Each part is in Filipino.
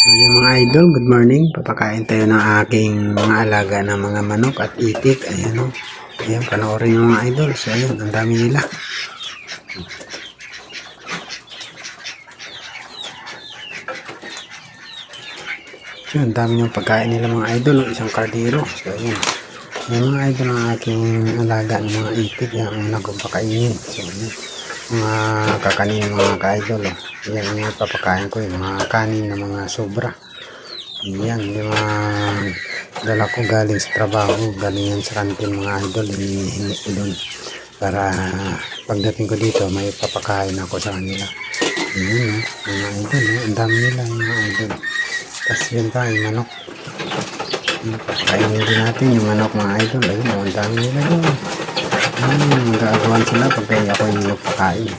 So yung mga idol, good morning. Papakain tayo ng aking mga alaga ng mga manok at itik. Ayan o. Ayan, panoorin yung mga idol. So ayan, ang dami nila. So ang dami yung pagkain nila mga idol. Isang kardero. So ayan. Yung mga idol ng aking alaga ng mga itik. Yan ang unang kong pakainin. So ayan. Mga kakanin mga ka-idol. Ayan yung papakain ko. Yung mga kanin na mga sobra. Yan, yung mga dala ko galing sa trabaho, galing yan sa kantin mga idol, hinihingi ko doon para pagdating ko dito may papakain ako sa kanila. Yun, mga idol, ang dami nila mga idol. Tapos yun tayo, manok. Kainin din natin yung manok mga idol. Ayun, ang dami nila doon. Magagawan sila pag ako yung nagpakain.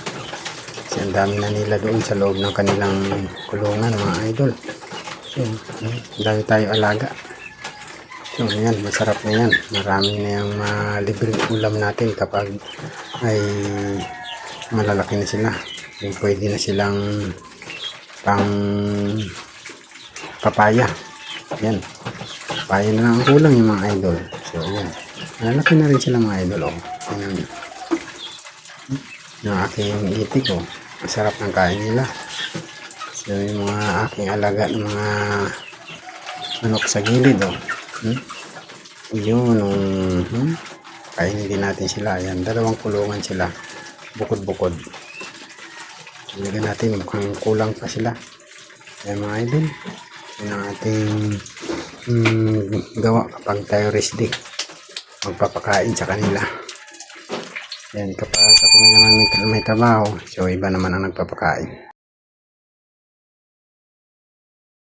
Kasi ang dami na nila doon sa loob ng kanilang kulungan mga idol. So, dahil tayo alaga. So, yan, masarap na yan. Marami na yung libreng ulam natin kapag ay malalaki na sila. Yung pwede na silang pang papaya. Yan. Papaya na lang ang kulang yung mga idol. So, yan. Malalaki na rin sila mga idol. Oh. Yan. Yung aking itik. Oh. Masarap ng kain nila. So, yung mga aking alaga ng mga manok sa gilid, oh. Yun, kainin din natin sila. Ayan, dalawang kulungan sila. Bukod-bukod. Lagyan natin, mukhang kulang pa sila. Ayan mga idol. Yung ating gawa kapag tayo rest day. Magpapakain sa kanila. Ayan, kapag ako may naman may trabaho, so iba naman ang nagpapakain.